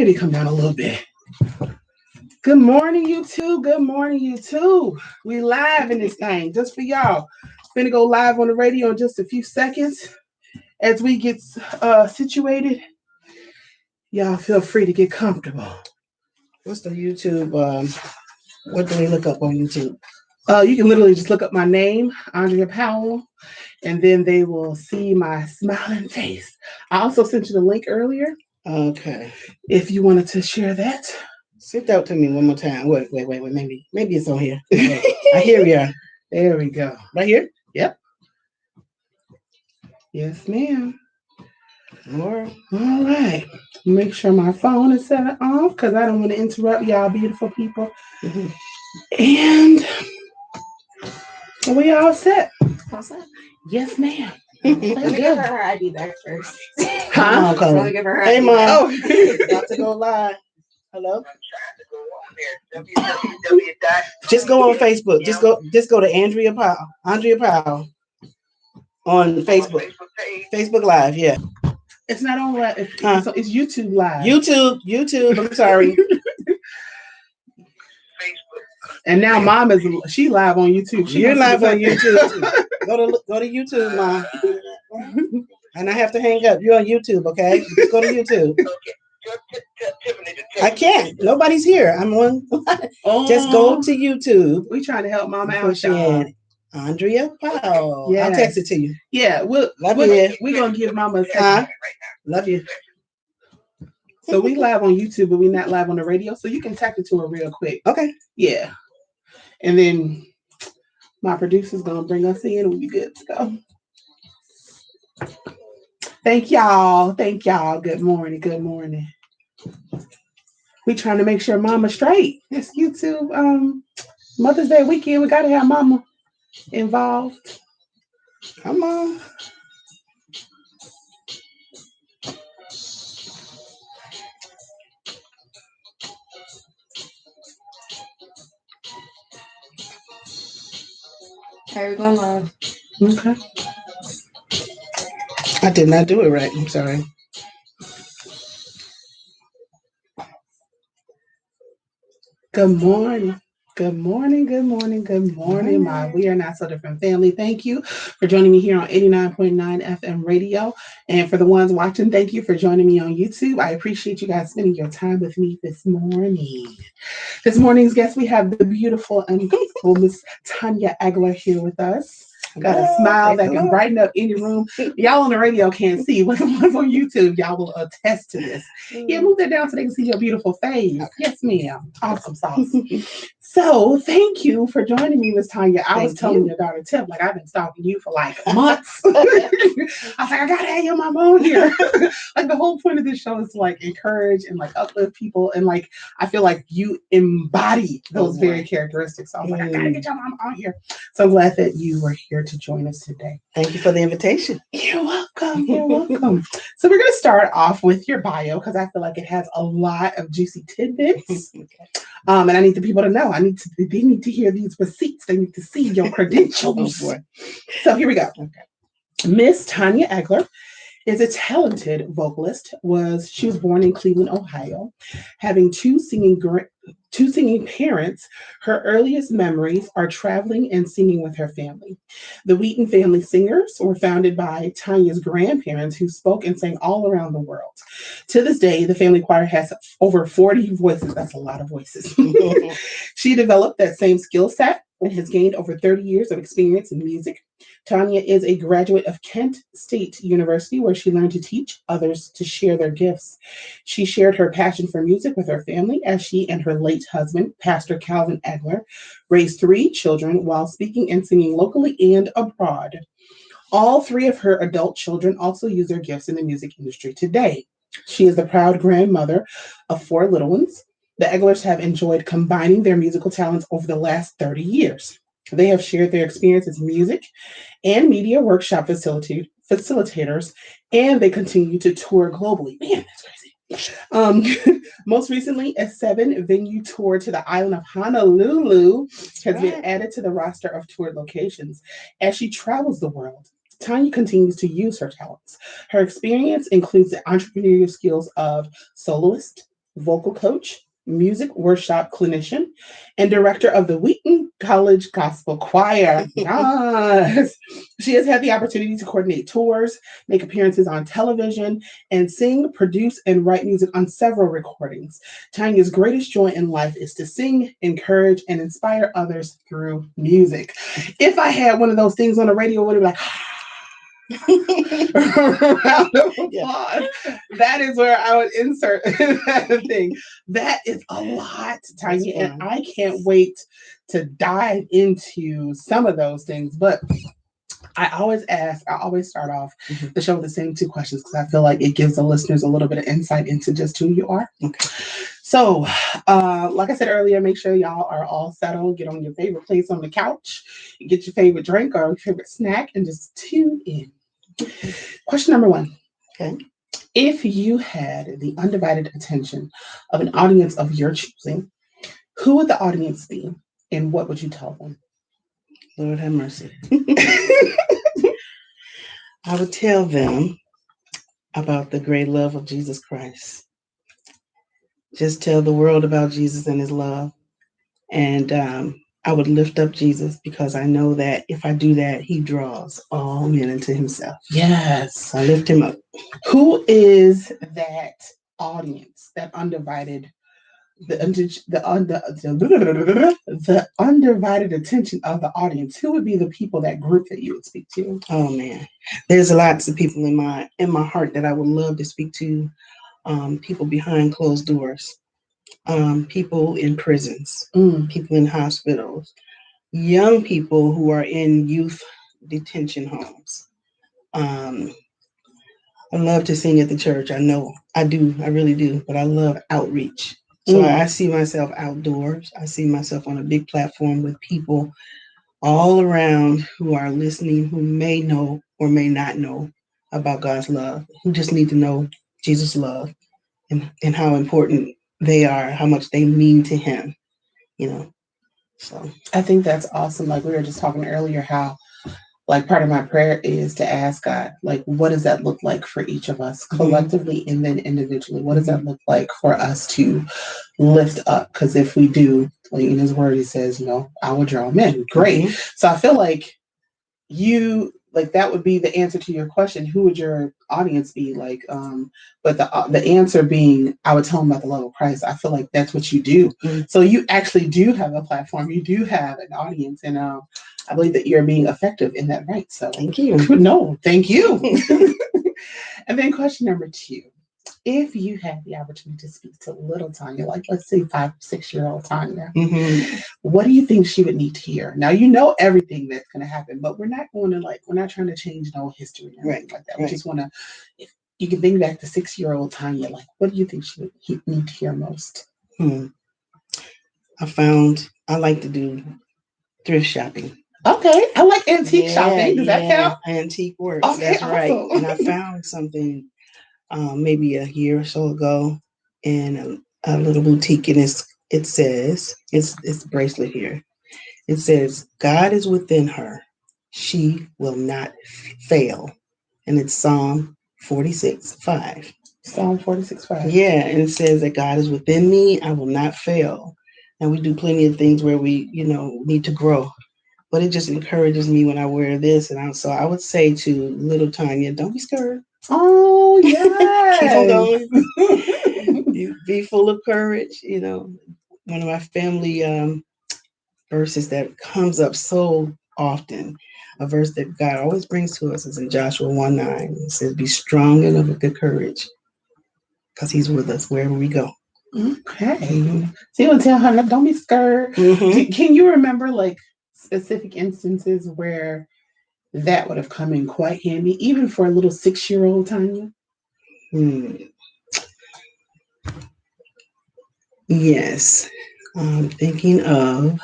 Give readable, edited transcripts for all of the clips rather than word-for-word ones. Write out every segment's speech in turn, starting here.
Maybe come down a little bit. Good morning, YouTube. Good morning, YouTube. We live in this thing just for y'all. Finna go live on the radio in just a few seconds. As we get situated, y'all feel free to get comfortable. What's the YouTube? What do we look up on YouTube? You can literally just look up my name, Andrea Powell, and then they will see my smiling face. I also sent you the link earlier. Okay. If you wanted to share that. Send that to me one more time. Wait. Maybe it's on here. I hear you. There we go. Right here? Yep. Yes, ma'am. All right. Make sure my phone is set off because I don't want to interrupt y'all, beautiful people. Mm-hmm. And we all set. All set? Yes, ma'am. Let me give her ID back first. Huh? Let me give her her Hey, ID Mom. back. Oh, about to go live. Hello? Just go on Facebook. Just go to Andrea Powell on Facebook. Facebook Live, yeah. It's not on live. It's YouTube Live. YouTube. I'm sorry. And now Mom she live on YouTube. You're live on YouTube too. Go to YouTube, Mom. And I have to hang up. You're on YouTube, okay? Just go to YouTube. I can't. Nobody's here. I'm on. Just go to YouTube. We trying to help Mama out, y'all. Andrea Powell. Yes. I'll text it to you. Yeah, we're gonna give Mama a text. Love you. So we live on YouTube, but we're not live on the radio. So you can text it to her real quick. Okay. Yeah. And then my producer's gonna bring us in and we'll be good to go. Thank y'all. Good morning. We trying to make sure Mama's straight. It's YouTube Mother's Day weekend. We gotta have Mama involved. Come on. Here we go live. Okay. I did not do it right. I'm sorry. Good morning. My We Are Not So Different family. Thank you for joining me here on 89.9 FM radio. And for the ones watching, thank you for joining me on YouTube. I appreciate you guys spending your time with me this morning. This morning's guest, we have the beautiful and beautiful Miss Tanya Egler here with us. Got a smile that can brighten up any room. Y'all on the radio can't see, but the ones on YouTube, y'all will attest to this. Yeah, move that down so they can see your beautiful face. Yes, ma'am. Awesome sauce. So thank you for joining me, Miss Tanya. I was telling your daughter Tip, like I've been stalking you for like months. I was like, I gotta have you on my phone here. Like the whole point of this show is to like encourage and like uplift people, and like I feel like you embody those very characteristics. So I was like, I gotta get your mom on here. So I'm glad that you were here to join us today. Thank you for the invitation. You're welcome. So we're gonna start off with your bio because I feel like it has a lot of juicy tidbits. And I need the people to know. They need to hear these receipts. They need to see your credentials. So here we go. Miss Tanya Egler is a talented vocalist. She was born in Cleveland, Ohio, having two singing parents. Her earliest memories are traveling and singing with her family. The Wheaton Family Singers were founded by Tanya's grandparents, who spoke and sang all around the world. To this day, the family choir has over 40 voices. That's a lot of voices. She developed that same skill set and has gained over 30 years of experience in music. Tanya is a graduate of Kent State University, where she learned to teach others to share their gifts. She shared her passion for music with her family as she and her late husband, Pastor Calvin Egler, raised 3 children while speaking and singing locally and abroad. All 3 of her adult children also use their gifts in the music industry today. She is the proud grandmother of 4 little ones. The Eglers have enjoyed combining their musical talents over the last 30 years. They have shared their experience as music and media workshop facilitators, and they continue to tour globally. Man, that's crazy. Most recently, a 7-venue tour to the island of Honolulu has been added to the roster of toured locations. As she travels the world, Tanya continues to use her talents. Her experience includes the entrepreneurial skills of soloist, vocal coach, music workshop clinician, and director of the Wheaton College Gospel Choir. Yes. She has had the opportunity to coordinate tours, make appearances on television, and sing, produce, and write music on several recordings. Tanya's greatest joy in life is to sing, encourage, and inspire others through music. If I had one of those things on the radio, it would be like, round of applause. Yeah. That is where I would insert that thing. That is a lot, Tanya, and I can't wait to dive into some of those things. But I always start off the show with the same two questions because I feel like it gives the listeners a little bit of insight into just who you are. Okay. So, like I said earlier, make sure y'all are all settled. Get on your favorite place on the couch, get your favorite drink or your favorite snack, and just tune in. Question number 1. Okay. If you had the undivided attention of an audience of your choosing, who would the audience be and what would you tell them? Lord have mercy. I would tell them about the great love of Jesus Christ. Just tell the world about Jesus and his love. And I would lift up Jesus because I know that if I do that, he draws all men into himself. Yes. I lift him up. Who is that audience, that undivided, the undivided attention of the audience? Who would be the people, that group that you would speak to? Oh man, there's lots of people in my heart that I would love to speak to. People behind closed doors. People in prisons, people in hospitals, young people who are in youth detention homes. I love to sing at the church. I know I do. I really do. But I love outreach. So I see myself outdoors. I see myself on a big platform with people all around who are listening, who may know or may not know about God's love, who just need to know Jesus' love and how important they are, how much they mean to him, So I think that's awesome. Like we were just talking earlier, how like part of my prayer is to ask God, like, what does that look like for each of us collectively and then individually? What does that look like for us to lift up? Because if we do, like in his word, he says, I will draw men. Great. So I feel like that would be the answer to your question. Who would your audience be? But the answer being, I would tell them about the love of Christ. I feel like that's what you do. So you actually do have a platform. You do have an audience, and I believe that you're being effective in that, right? So thank you. No, thank you. And then question number 2. If you had the opportunity to speak to little Tanya, like let's say 5 or 6-year-old Tanya, what do you think she would need to hear? Now, everything that's going to happen, but we're not trying to change no history or anything like that. We just want to, if you can think back to 6-year-old Tanya, like what do you think she would need to hear most? I like to do thrift shopping. Okay, I like antique shopping. Does that count? Antique works. Okay, that's awesome. Right. And I found something maybe a year or so ago in a little boutique, and it says, it's bracelet here. It says, God is within her. She will not fail. And it's Psalm 46:5. Psalm 46:5. Yeah, and it says that God is within me. I will not fail. And we do plenty of things where we, need to grow. But it just encourages me when I wear this. And so I would say to little Tanya, don't be scared. Oh, yes. Keep on going. Be full of courage. One of my family verses that comes up so often, a verse that God always brings to us, is in Joshua 1:9. It says, be strong and of good courage, because he's with us wherever we go. Okay. So you would tell her, don't be scared. Can you remember specific instances where that would have come in quite handy, even for a little 6-year-old Tanya? Yes. I'm thinking of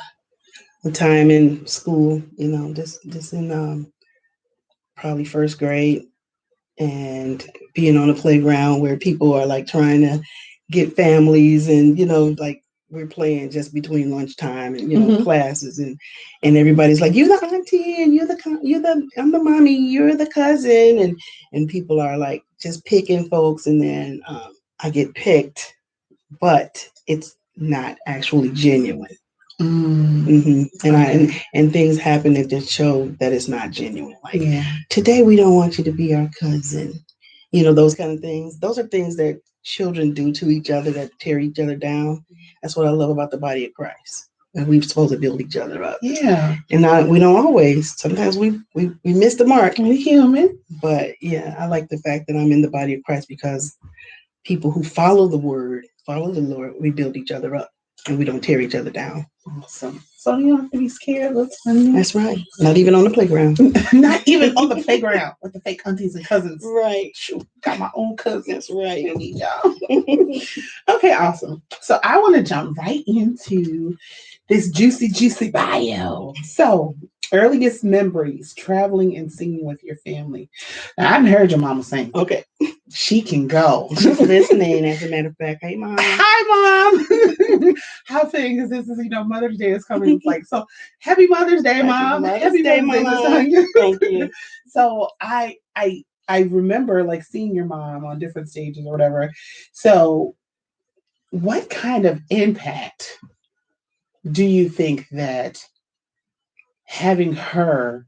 the time in school, just in probably first grade, and being on a playground where people are trying to get families, and we're playing just between lunchtime and classes, and everybody's like, you're the auntie, and I'm the mommy, you're the cousin, and people are just picking folks, and then I get picked but it's not actually genuine. Mm. And things happen that just show that it's not genuine. Like, Yeah. today we don't want you to be our cousin. Those kind of things. Those are things that children do to each other that tear each other down. That's what I love about the body of Christ. And we're supposed to build each other up. Yeah. And we don't always. Sometimes we miss the mark. We're human. But yeah, I like the fact that I'm in the body of Christ because people who follow the word, follow the Lord, we build each other up and we don't tear each other down. Awesome. So you don't have to be scared. That's right. Not even on the playground. Not even on the playground with the fake aunties and cousins. Right. Shoot, got my own cousins. That's right. I need y'all. Okay, awesome. So I want to jump right into this juicy bio. So, earliest memories traveling and singing with your family. Now, I haven't heard your mama sing. Okay. She can go. She's listening, as a matter of fact. Hey, Mom. Hi, Mom. How fitting, because this is, Mother's Day is coming. It's like, so happy Mother's Day, Mom. Happy Mother's Day, Mom. Thank you. So I remember like seeing your mom on different stages or whatever. So what kind of impact do you think that having her,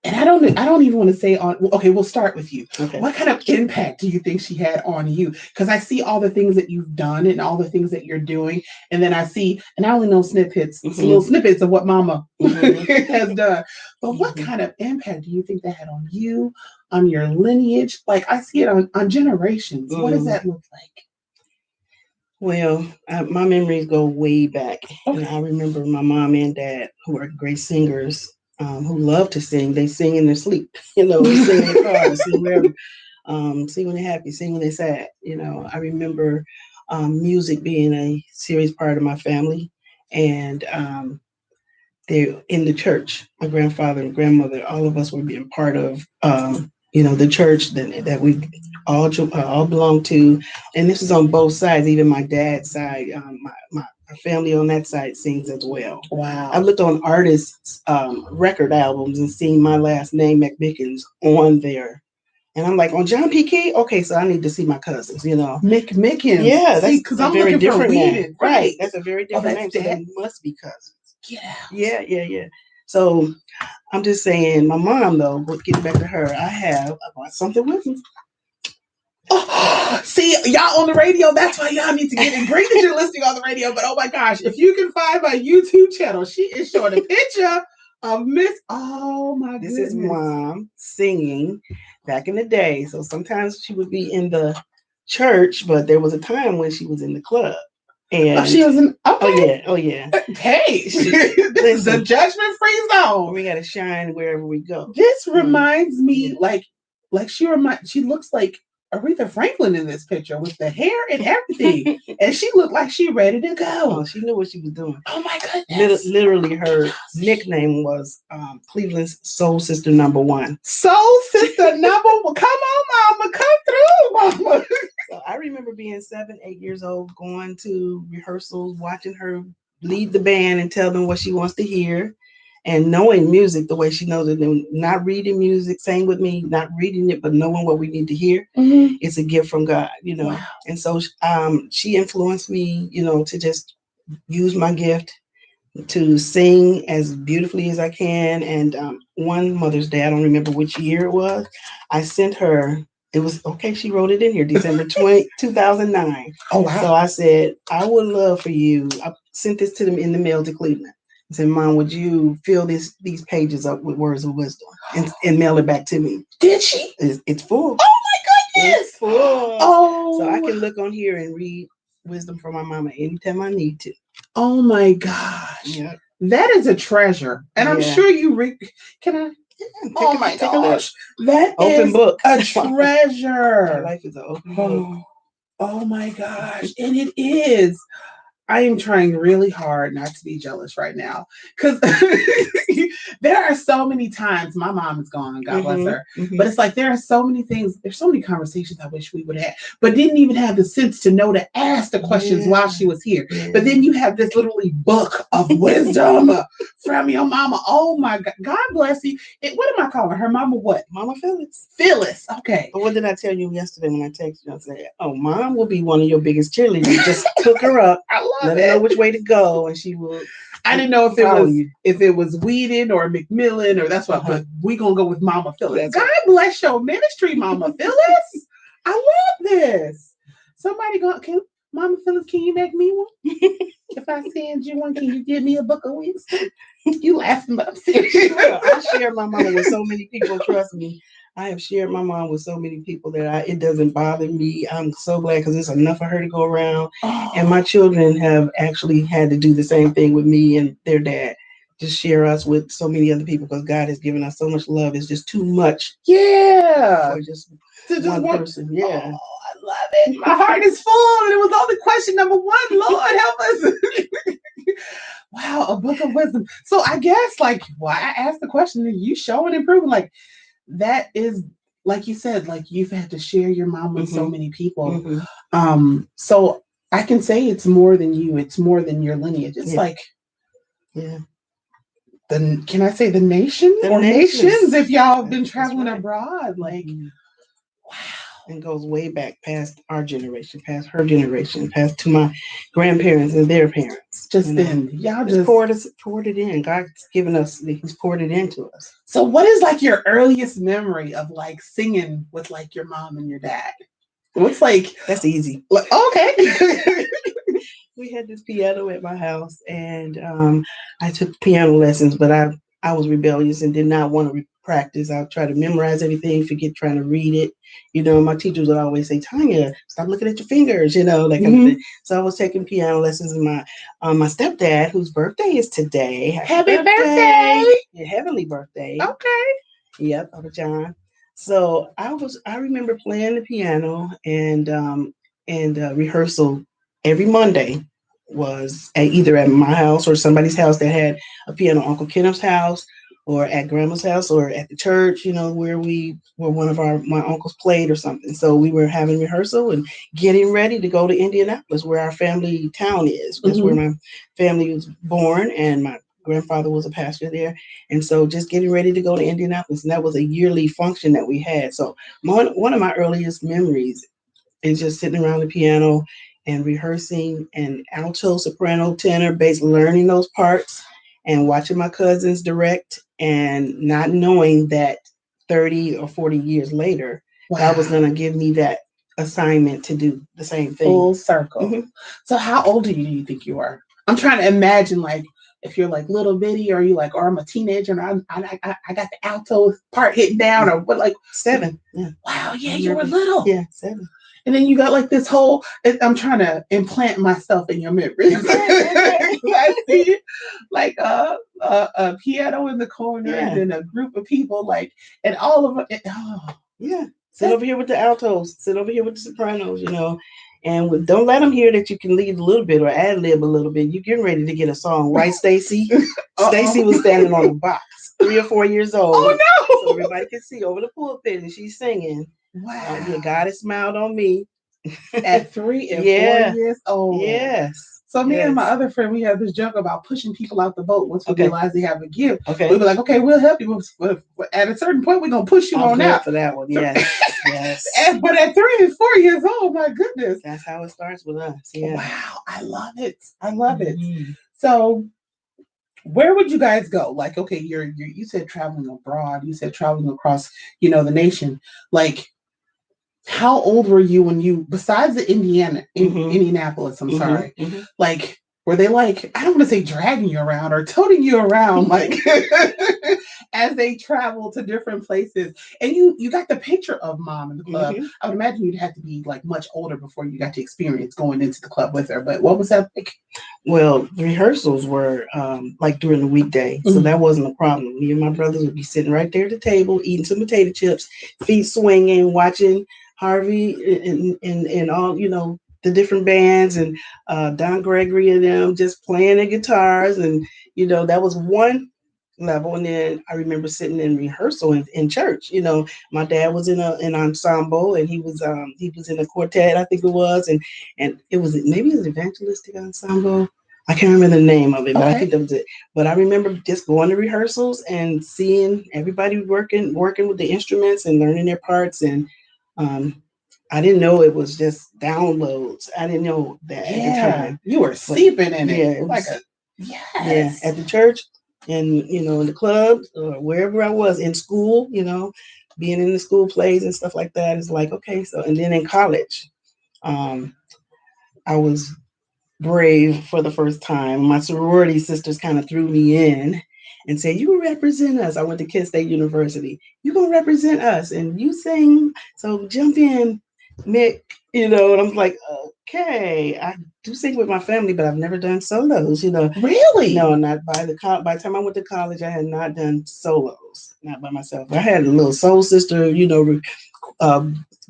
and I don't even want to say on, okay, we'll start with you. Okay. What kind of impact do you think she had on you? Because I see all the things that you've done and all the things that you're doing. And then I see, and I only know snippets, little snippets of what Mama has done. But what kind of impact do you think that had on you, on your lineage? Like I see it on generations. What does that look like? Well, my memories go way back. Okay. And I remember my mom and dad, who are great singers, who love to sing. They sing in their sleep, sing in the car, sing wherever, sing when they're happy, sing when they're sad. I remember music being a serious part of my family. And they're in the church. My grandfather and grandmother, all of us were being part of, the church that we all belong to. And this is on both sides, even my dad's side. My family on that side sings as well. Wow. I've looked on artists' record albums and seen my last name, McMickens, on there. And I'm like, on John P. Key? Okay, so I need to see my cousins, McMickens. Yeah, that's because I'm very different name. Right, that's a very different name. So they must be cousins. Yeah. So I'm just saying, my mom, though, getting back to her, I brought something with me. Oh, see, y'all on the radio, that's why y'all need to get in. Great that you're listening on the radio, but oh my gosh, if you can find my YouTube channel, she is showing a picture of Miss, oh my goodness. This is Mom singing back in the day. So sometimes she would be in the church, but there was a time when she was in the club. And she was in, okay. Oh yeah. Hey, this is a judgment-free zone. We gotta shine wherever we go. This reminds me, like she looks like Aretha Franklin in this picture with the hair and everything. And she looked like she ready to go. Oh, she knew what she was doing. Oh my goodness. Literally her nickname was Cleveland's Soul Sister number 1. Soul Sister number 1. Come on, Mama. Come through, Mama. So I remember being 7, 8 years old, going to rehearsals, watching her lead the band and tell them what she wants to hear. And knowing music the way she knows it, and not reading music, sang with me, not reading it, but knowing what we need to hear, it's a gift from God, Wow. And so she influenced me, to just use my gift to sing as beautifully as I can. And one Mother's Day, I don't remember which year it was, I sent her, it was, okay, she wrote it in here, December 2009. Oh, wow. So I said, I would love for you, I sent this to them in the mail to Cleveland. I said, Mom, would you fill these pages up with words of wisdom and mail it back to me? Did she? It's full. Oh my goodness! It's full. Oh, so I can look on here and read wisdom from my mama anytime I need to. Oh my gosh! Yeah, that is a treasure, and I'm sure you Can I? Oh my gosh! That open is book. A treasure. My life is an open book. Oh my gosh! And it is. I am trying really hard not to be jealous right now because there are so many times my mom is gone, God bless her. But it's like there are so many things, there's so many conversations I wish we would have, but didn't even have the sense to know to ask the questions while she was here. But then you have this literally book of wisdom around me, your mama. Oh my God. God bless you. What am I calling her? Mama what? Mama Phyllis. Phyllis. Okay. But what did I tell you yesterday when I texted you? I said, "Oh, Mom will be one of your biggest cheerleaders. Just hook her up, I love let it. her know which way to go, and she will." I didn't know follow you. if it was Whedon or McMillan or that's what, but we gonna go with Mama Phyllis. That's God right. bless your ministry, Mama Phyllis. I love this. Somebody can Mama Phyllis, can you make me one? If I send you one, can you give me a book of wisdom? You laughing, but I'm serious. I share my mama with so many people. Trust me, I have shared my mom with so many people that it doesn't bother me. I'm so glad because there's enough for her to go around. Oh, And my children have actually had to do the same thing with me and their dad. Just share us with so many other people because God has given us so much love. It's just too much yeah. for just To one person. Yeah. Oh, I love it. My heart is full. And it was only question number one. Lord help us. Wow, a book of wisdom. So I guess like why I asked the question, you show and improving. Like that is like you said, like you've had to share your mom with so many people. So I can say it's more than you, it's more than your lineage. It's like can I say the nation or nations if y'all have been traveling abroad? Like wow. And goes way back past our generation, past her generation, past to my grandparents and their parents. Just then, y'all just poured it in. God's given us, He's poured it into us. So, what is like your earliest memory of like singing with like your mom and your dad? What's like that's easy. Like, okay. We had this piano at my house, and I took piano lessons, but I was rebellious and did not want to practice. I tried to memorize everything, forget trying to read it. You know, my teachers would always say, "Tanya, stop looking at your fingers," you know, that kind of thing. So I was taking piano lessons, and my stepdad, whose birthday is today, happy birthday! Yeah, heavenly birthday. Okay. Yep, Uncle John. So I remember playing the piano and rehearsal every Monday was either at my house or somebody's house that had a piano, Uncle Kenneth's house, or at Grandma's house, or at the church, you know, where one of my uncles played or something. So we were having rehearsal and getting ready to go to Indianapolis, where our family town is. That's where my family was born, and my grandfather was a pastor there. And so just getting ready to go to Indianapolis, and that was a yearly function that we had. So one of my earliest memories is just sitting around the piano and rehearsing and alto, soprano, tenor, bass, learning those parts and watching my cousins direct and not knowing that 30 or 40 years later, God was going to give me that assignment to do the same thing. Full circle. So how old do you think you are? I'm trying to imagine like if you're like little bitty or you like, or I'm a teenager and I got the alto part hit down or what, like 7. Yeah. Wow. Yeah. You were little. Yeah. 7. And then you got like this whole, I'm trying to implant myself in your memory. I see like a piano in the corner and then a group of people like, and all of it. Oh. Yeah. Sit over here with the altos, sit over here with the sopranos, you know, and don't let them hear that you can lead a little bit or ad lib a little bit. You're getting ready to get a song, right, Stacy? Stacy was standing on a box, 3 or 4 years old. Oh no! So everybody can see over the pulpit, and she's singing. Wow! Yeah, God has smiled on me at 3 and 4 years old. Yes. So me and my other friend, we had this joke about pushing people out the boat once we realize they have a gift. We were like, okay, we'll help you. At a certain point, we're gonna push you on out. For that one, yes, yes. But at 3 and 4 years old, my goodness, that's how it starts with us. Yeah. Wow, I love it. I love it. So, where would you guys go? Like, okay, you said traveling abroad. You said traveling across, the nation. Like, how old were you when you, besides the Indianapolis, I'm sorry, like, were they like, I don't want to say dragging you around or toting you around, like, as they travel to different places? And you got the picture of mom in the club. I would imagine you'd have to be like much older before you got to experience going into the club with her. But what was that like? Well, the rehearsals were like during the weekday, so that wasn't a problem. Me and my brothers would be sitting right there at the table, eating some potato chips, feet swinging, watching Harvey and all, the different bands and Don Gregory and them just playing their guitars. And, that was one level. And then I remember sitting in rehearsal in church. My dad was in an ensemble and he was in a quartet, I think it was. And it was maybe an evangelistic ensemble. I can't remember the name of it, but I Okay. think that was it. But I remember just going to rehearsals and seeing everybody working with the instruments and learning their parts. And I didn't know it was just downloads. I didn't know that at the time. You were But steeping in yeah, it. it Like was, a yeah, at the church and in the clubs or wherever I was in school, being in the school plays and stuff like that is like, okay. So, and then in college, um, I was brave for the first time. My sorority sisters kind of threw me in and said, "You represent us." I went to Kent State University. "You gonna represent us and you sing, so jump in, Mick." And I'm like, okay, I do sing with my family, but I've never done solos. Really? No, not by by the time I went to college, I had not done solos, not by myself. I had a little soul sister, uh,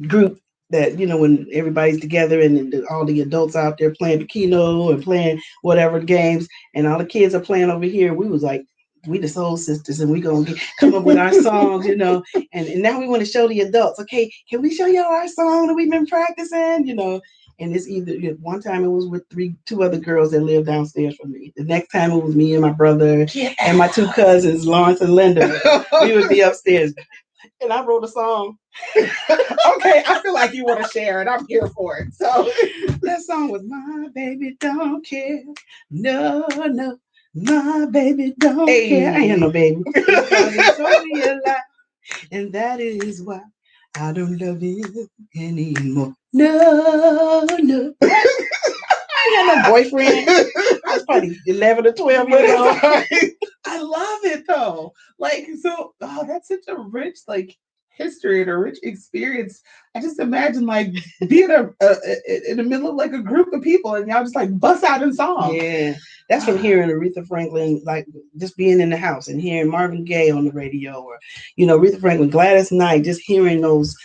group that when everybody's together and all the adults out there playing Keno and playing whatever games, and all the kids are playing over here. We was like, we the soul sisters, and we gonna come up with our songs, and now we want to show the adults. Okay, can we show y'all our song that we've been practicing, And it's either one time it was with two other girls that lived downstairs from me. The next time it was me and my brother and my two cousins, Lawrence and Linda. We would be upstairs. And I wrote a song. Okay, I feel like you want to share it. I'm here for it. So that song was "My Baby Don't Care." No, my baby don't care. I ain't no baby. Because he told me a lie. And that is why I don't love him anymore. No. I ain't got no boyfriend. I was probably 11 or 12 years old. I love it though. That's such a rich history and a rich experience. I just imagine being in the middle of a group of people and y'all just bust out in song. Yeah, that's from hearing Aretha Franklin, just being in the house and hearing Marvin Gaye on the radio, or Aretha Franklin, Gladys Knight, just hearing those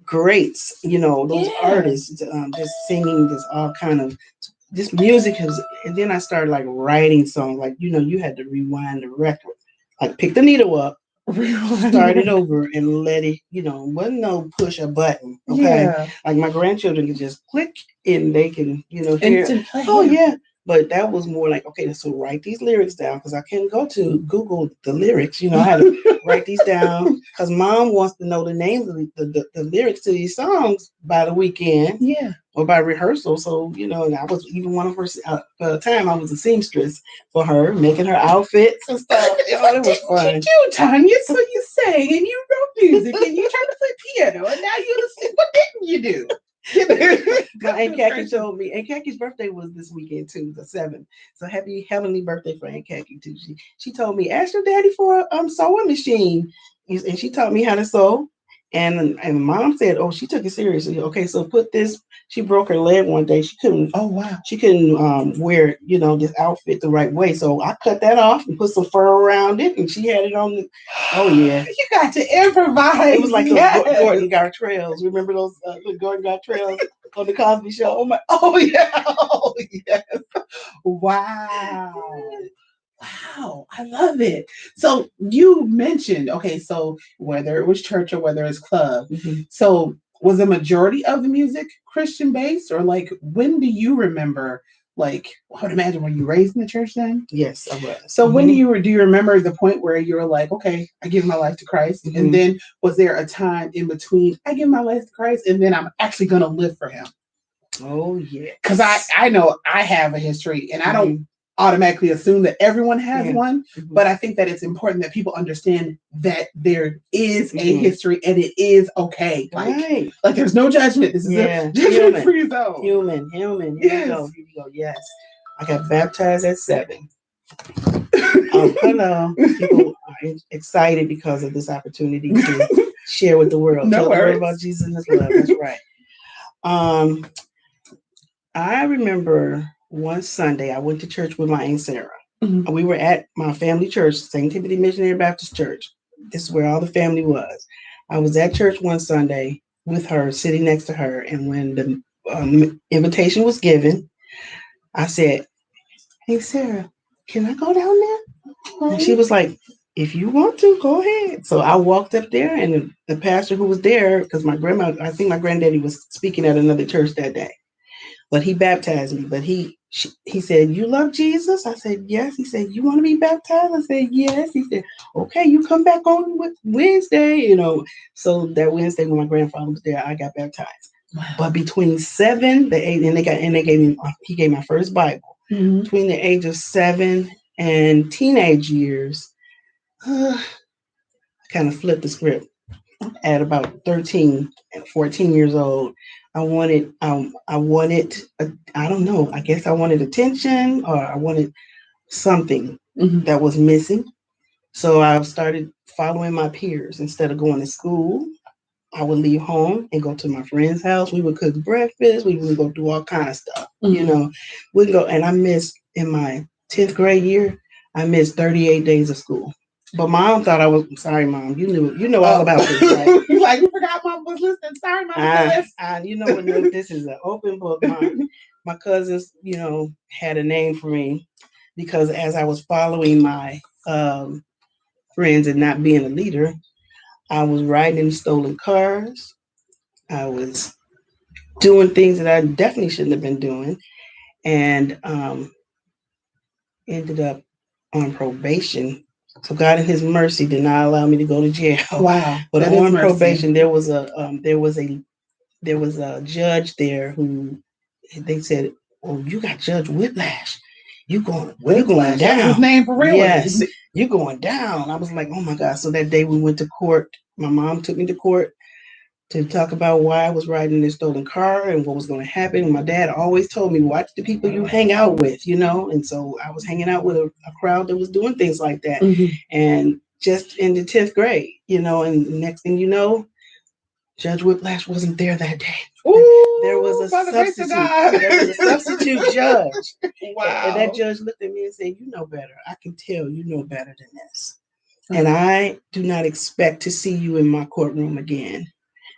greats, those artists, just singing this all kind of this music has. And then I started writing songs, you had to rewind the record, pick the needle up, start it over and let it, wasn't no push a button. Okay. Yeah. My grandchildren can just click and they can, hear. Oh yeah. But that was more okay, so write these lyrics down because I can't go to Google the lyrics. I had to write these down because mom wants to know the names of the lyrics to these songs by the weekend. Yeah. Or by rehearsal. So, and I was even one of her, for the time I was a seamstress for her, making her outfits and stuff. It was fun. You do, Tanya. So you sang and you wrote music and you tried to play piano and now you're what didn't you do? My Aunt Khaki told me, Aunt Khaki's birthday was this weekend too, the 7th. So happy heavenly birthday for Aunt Khaki too. She told me, ask your daddy for a sewing machine. And she taught me how to sew. And mom said, oh, she took it seriously. Okay, so put this. She broke her leg one day. She couldn't. Oh wow. She couldn't wear this outfit the right way. So I cut that off and put some fur around it, and she had it on. Oh yeah. You got to improvise. It was like those Gordon Gartrells. Remember those Gordon Gartrells on the Cosby Show? Oh yeah. Oh yes. Wow. Wow, I love it. So you mentioned, okay, so whether it was church or whether it's club, so was the majority of the music Christian based, or when do you remember? I would imagine, were you raised in the church then? Yes, I was. So when do you remember the point where you were like, okay, I give my life to Christ, and then was there a time in between I give my life to Christ and then I'm actually gonna live for Him? Oh yeah, because I know I have a history, and I don't automatically assume that everyone has one, but I think that it's important that people understand that there is a history and it is okay. There's no judgment. This is a judgment-free zone. Human. Yes. Here we go. Yes. I got baptized at 7. Hello. People are excited because of this opportunity to share with the world. Tell the world about Jesus and His love. That's right. I remember one Sunday I went to church with my Aunt Sarah. We were at my family church, St. Timothy Missionary Baptist Church. This is where all the family was. I was at church one Sunday with her, sitting next to her. And when the invitation was given, I said, hey, Sarah, can I go down there? And she was like, if you want to, go ahead. So I walked up there, and the pastor who was there, because I think my granddaddy was speaking at another church that day. But he baptized me. But he said, "You love Jesus?" I said, "Yes." He said, "You want to be baptized?" I said, "Yes." He said, "Okay, you come back on Wednesday." So that Wednesday when my grandfather was there, I got baptized. Wow. But between 7, the 8, and they gave me he gave my first Bible. Mm-hmm. Between the age of 7 and teenage years, I kind of flipped the script. At about 13 and 14 years old, I wanted, I don't know, I guess I wanted attention, or I wanted something that was missing. So I started following my peers. Instead of going to school, I would leave home and go to my friend's house. We would cook breakfast. We would go do all kind of stuff. We'd go, and I missed in my 10th grade year, I missed 38 days of school. But mom thought I was sorry, mom. You know all about this, right? Like you forgot mom was listening. Sorry, mom. This is an open book. My cousins, had a name for me because as I was following my friends and not being a leader, I was riding in stolen cars. I was doing things that I definitely shouldn't have been doing, and ended up on probation. So God in His mercy did not allow me to go to jail. Wow! But on probation, there was a judge there who they said, "Oh, you got Judge Whiplash. You going down." That's his name for real. Yes, you're going down. I was like, oh my God. So that day we went to court. My mom took me to court to talk about why I was riding in a stolen car and what was going to happen. And my dad always told me, watch the people you hang out with, And so I was hanging out with a crowd that was doing things like that. Mm-hmm. And just in the 10th grade, and the next thing you know, Judge Whiplash wasn't there that day. Ooh, there was a substitute. There was a substitute judge. Wow. And that judge looked at me and said, "You know better. I can tell you know better than this. And I do not expect to see you in my courtroom again."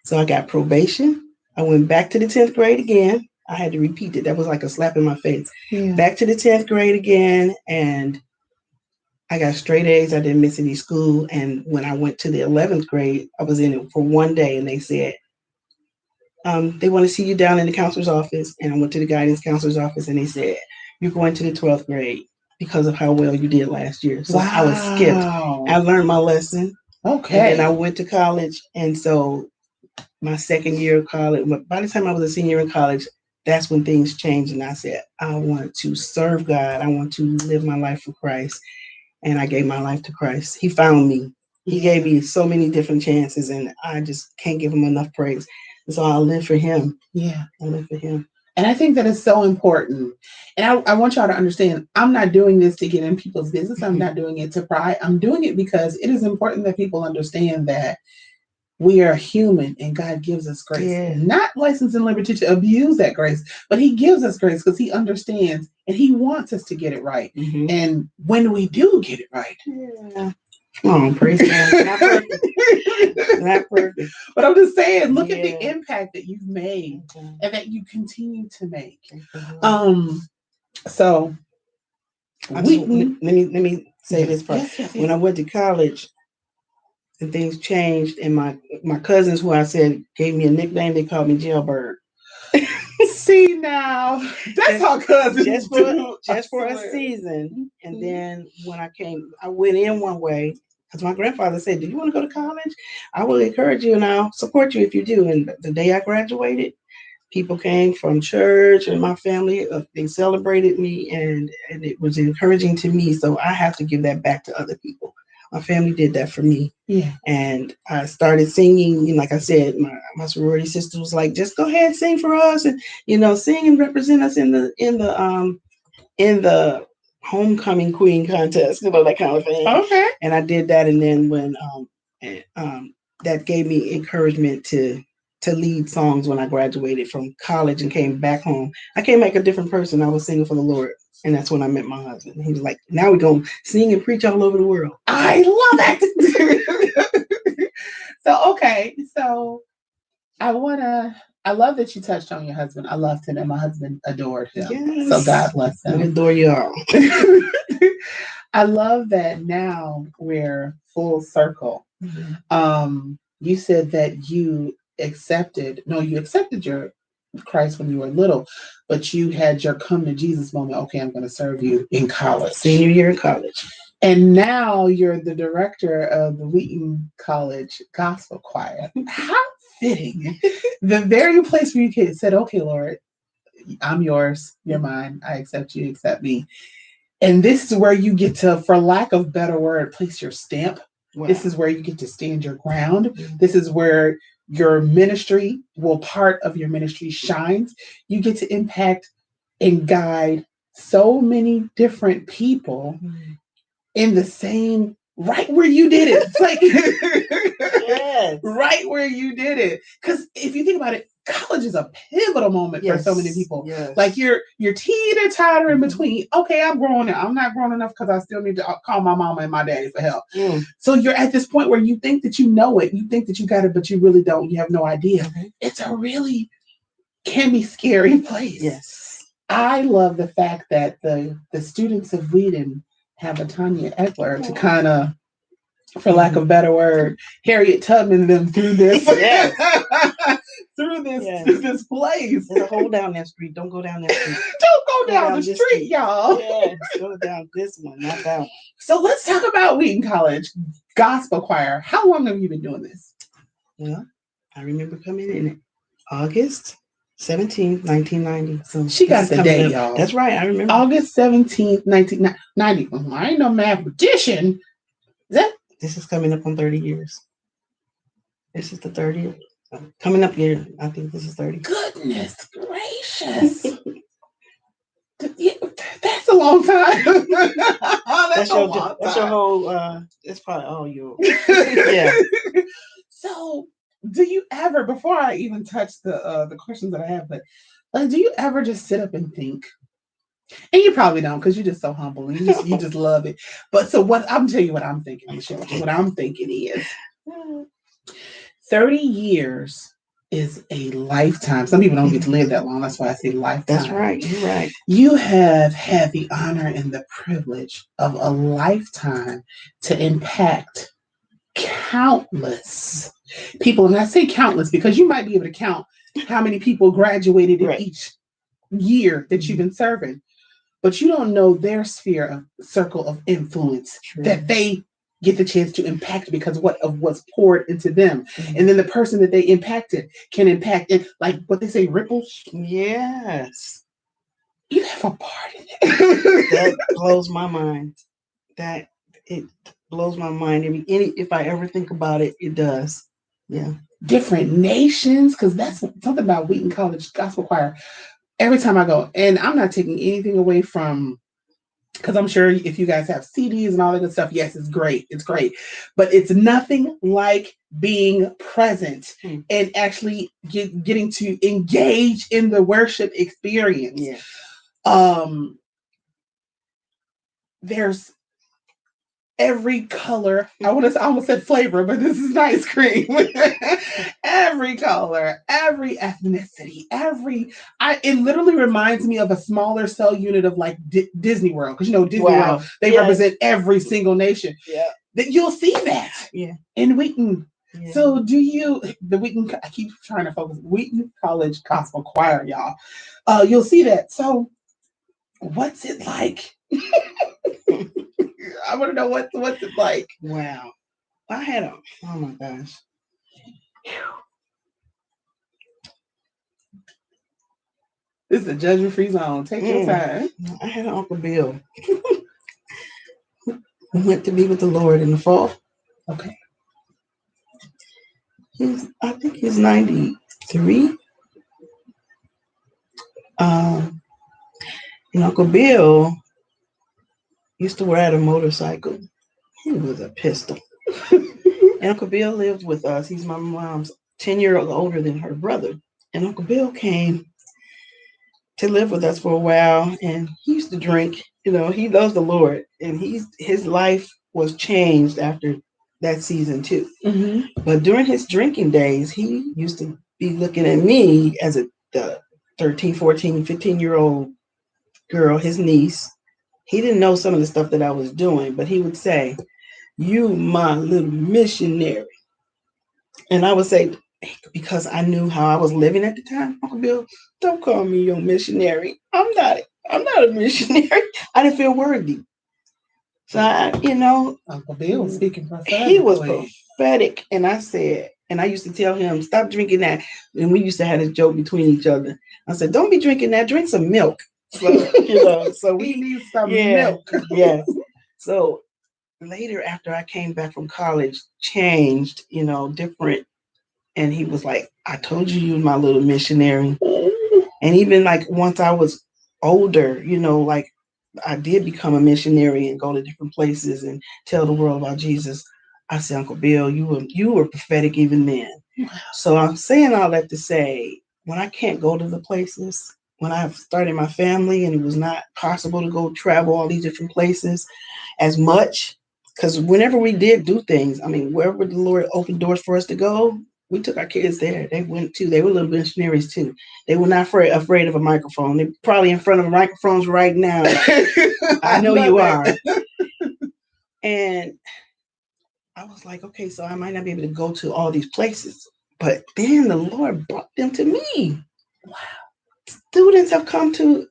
So I got probation. I went back to the 10th grade again. I had to repeat it. That was like a slap in my face. Yeah. Back to the 10th grade again. And I got straight A's. I didn't miss any school. And when I went to the 11th grade, I was in it for one day. And they said, they want to see you down in the counselor's office. And I went to the guidance counselor's office and they said, "You're going to the 12th grade because of how well you did last year." So I was skipped. I learned my lesson. Okay. And then I went to college. And so my second year of college, by the time I was a senior in college, that's when things changed. And I said, I want to serve God. I want to live my life for Christ. And I gave my life to Christ. He found me. He gave me so many different chances, and I just can't give him enough praise. And so I'll live for him. Yeah. I'll live for him. And I think that is so important. And I want y'all to understand, I'm not doing this to get in people's business. I'm not doing it to pry. I'm doing it because it is important that people understand that we are human and God gives us grace. Yeah. Not license and liberty to abuse that grace, but He gives us grace because He understands and He wants us to get it right. Mm-hmm. And when we do get it right. Yeah. Oh, praise God. Not perfect. Not perfect. But I'm just saying, look at the impact that you've made and that you continue to make. So let me say this part. Yes. When I went to college, and things changed, and my cousins, who I said gave me a nickname, they called me Jailbird. See now, that's how cousins just for a season, and then when I went in one way because my grandfather said, "Do you want to go to college? I will encourage you and I'll support you if you do." And the day I graduated, people came from church and my family. They celebrated me, and it was encouraging to me. So I have to give that back to other people. My family did that for me. Yeah. And I started singing. Like I said, my sorority sister was like, "Just go ahead and sing for us, and sing and represent us in the homecoming queen contest, that kind of thing." Okay. And I did that, and then when that gave me encouragement to lead songs when I graduated from college and came back home. I came back a different person. I was singing for the Lord. And that's when I met my husband. He was like, "Now we're going to sing and preach all over the world." I love it. So I love that you touched on your husband. I loved him and my husband adored him. Yes. So God bless him. I adore y'all. I love that now we're full circle. Mm-hmm. You said that you accepted your Christ when you were little, but you had your come to Jesus moment. Okay, I'm going to serve you in college. Senior year in college. And now you're the director of the Wheaton College Gospel Choir. How fitting. The very place where you said, okay, Lord, I'm yours, you're mine. I accept you, accept me. And this is where you get to, for lack of better word, place your stamp. Wow. This is where you get to stand your ground. Mm-hmm. This is where your ministry, part of your ministry shines. You get to impact and guide so many different people in the same, right where you did it. It's like, yes. Right where you did it. Because if you think about it, college is a pivotal moment for so many people. Yes. Like you're teeter-totter in between. Okay, I'm growing up. I'm not grown enough because I still need to call my mama and my daddy for help. So you're at this point where you think that you know it. You think that you got it, but you really don't. You have no idea. Mm-hmm. It's a really can be scary place. Yes. I love the fact that the students of Wheaton have a Tanya Egler to kind of, for lack of a better word, Harriet Tubman them through this. Yes. Through this place. There's a hole down that street. Don't go down that street. Don't go down the street, y'all. Yes, go down this one, not that one. So let's talk about Wheaton College Gospel Choir. How long have you been doing this? Well, I remember coming in August 17th, 1990. So she got the date, y'all. That's right. I remember. August 17th, 1990. I ain't no mathematician. This is coming up on 30 years. This is the 30th. Coming up here, I think this is 30. Goodness gracious. That's a long time. That's your whole, it's probably all yours. Yeah. So, do you ever, before I even touch the questions that I have, but do you ever just sit up and think? And you probably don't, because you're just so humble and you just love it. But so I'm tell you what I'm thinking. What I'm thinking is 30 years is a lifetime. Some people don't get to live that long. That's why I say lifetime. That's right. You're right. You have had the honor and the privilege of a lifetime to impact countless people. And I say countless because you might be able to count how many people graduated in each year that you've been serving. But you don't know their circle of influence that they get the chance to impact because of what's poured into them. Mm-hmm. And then the person that they impacted can impact it, like what they say, ripples. Yes. You have a part in it. That blows my mind. It blows my mind. If I ever think about it, it does. Yeah. Different nations, because that's something about Wheaton College Gospel Choir. Every time I go, and I'm not taking anything away from, because I'm sure if you guys have CDs and all that good stuff, yes, it's great. It's great. But it's nothing like being present and actually getting to engage in the worship experience. Yeah. There's every color. I almost said flavor, but this is ice cream. Every color, every ethnicity, it literally reminds me of a smaller cell unit of like Disney World. Because Disney World, they represent every single nation. Yeah. That you'll see that in Wheaton. Yeah. So I keep trying to focus, Wheaton College Gospel Choir, y'all. You'll see that. So what's it like? I want to know what's it like. Wow. Oh my gosh. This is a judgment-free zone. Take your time. I had an Uncle Bill who went to be with the Lord in the fall. Okay. I think he's 93. And Uncle Bill used to ride a motorcycle. He was a pistol. And Uncle Bill lived with us. He's my mom's 10 years older than her brother. And Uncle Bill came to live with us for a while. And he used to drink. He loves the Lord. And his life was changed after that season too. Mm-hmm. But during his drinking days, he used to be looking at me as a 13, 14, 15-year-old girl, his niece. He didn't know some of the stuff that I was doing, but he would say, "You, my little missionary." And I would say, because I knew how I was living at the time. Uncle Bill, don't call me your missionary. I'm not a missionary. I didn't feel worthy. So Uncle Bill was speaking he was prophetically. prophetic, and I said, and I used to tell him, stop drinking that. And we used to have this joke between each other. I said, don't be drinking that. Drink some milk. So, so He we, needs some yeah, milk. yes. So later, after I came back from college, changed, different. And he was like, I told you were my little missionary. And even like once I was older, like I did become a missionary and go to different places and tell the world about Jesus. I said, Uncle Bill, you were prophetic even then. So I'm saying all that to say, when I can't go to the places, when I started my family and it was not possible to go travel all these different places as much, because whenever we did do things, I mean, wherever the Lord opened doors for us to go, we took our kids there. They went too. They were little missionaries too. They were not afraid of a microphone. They're probably in front of microphones right now. I know you are. And I was like, okay, so I might not be able to go to all these places. But then the Lord brought them to me. Wow. Students have come to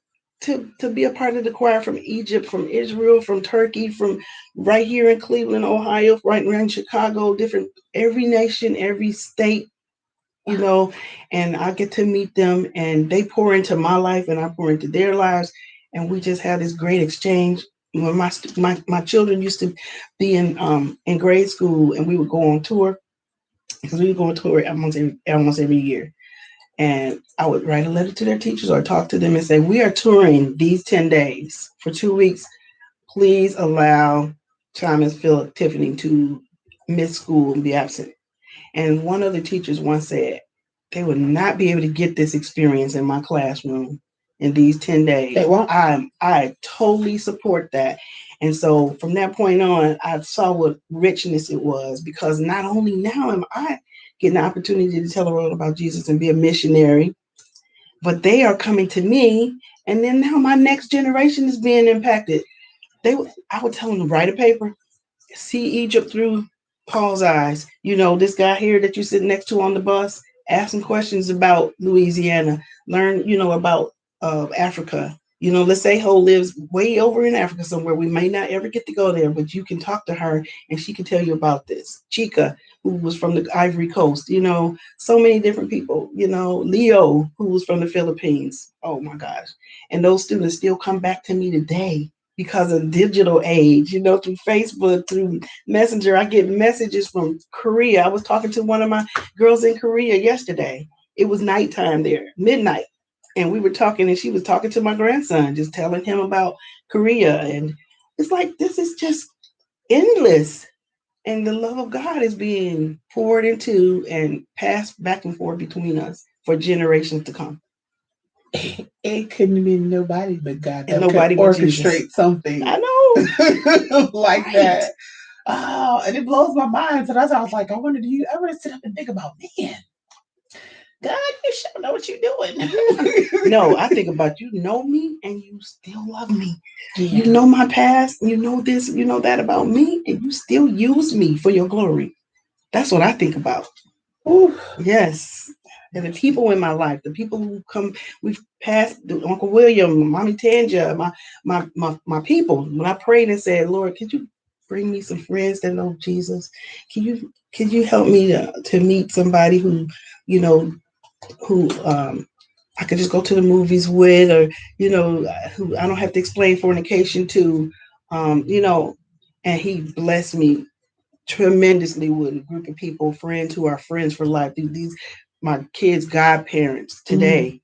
be a part of the choir from Egypt, from Israel, from Turkey, from right here in Cleveland, Ohio, right around Chicago, different, every nation, every state, and I get to meet them and they pour into my life and I pour into their lives. And we just have this great exchange. When my children used to be in grade school and we would go on tour, because we would go on tour almost every year. And I would write a letter to their teachers or talk to them and say, we are touring these 10 days for 2 weeks. Please allow Thomas, Philip, Tiffany to miss school and be absent. And one of the teachers once said, they would not be able to get this experience in my classroom in these 10 days. They won't. I totally support that. And so from that point on, I saw what richness it was, because not only now am I getting the opportunity to tell the world about Jesus and be a missionary, but they are coming to me. And then now my next generation is being impacted. I would tell them to write a paper, see Egypt through Paul's eyes. This guy here that you sit next to on the bus, ask him questions about Louisiana, learn, about Africa. Let's say Ho lives way over in Africa somewhere. We may not ever get to go there, but you can talk to her and she can tell you about this. Chica, who was from the Ivory Coast, so many different people, Leo, who was from the Philippines. Oh my gosh. And those students still come back to me today because of digital age, through Facebook, through Messenger. I get messages from Korea. I was talking to one of my girls in Korea yesterday. It was nighttime there, midnight. And we were talking and she was talking to my grandson, just telling him about Korea. And it's like, this is just endless. And the love of God is being poured into and passed back and forth between us for generations to come. It couldn't be nobody but God that and nobody could but orchestrate Jesus. something. I know. like Right. that. Oh, and it blows my mind. So that's why I was like, I wonder, do you ever sit up and think about, man, God, you sure know what you're doing. No, I think about, you know me and you still love me. Yeah. You know my past, you know this, you know that about me, and you still use me for your glory. That's what I think about. Ooh, yes. And the people in my life, the people who come, we've passed, Uncle William, Mommy Tanja, my people. When I prayed and said, Lord, could you bring me some friends that know Jesus? Can you help me to meet somebody who, who I could just go to the movies with, or who I don't have to explain fornication to, and he blessed me tremendously with a group of people, friends who are friends for life. These my kids' godparents today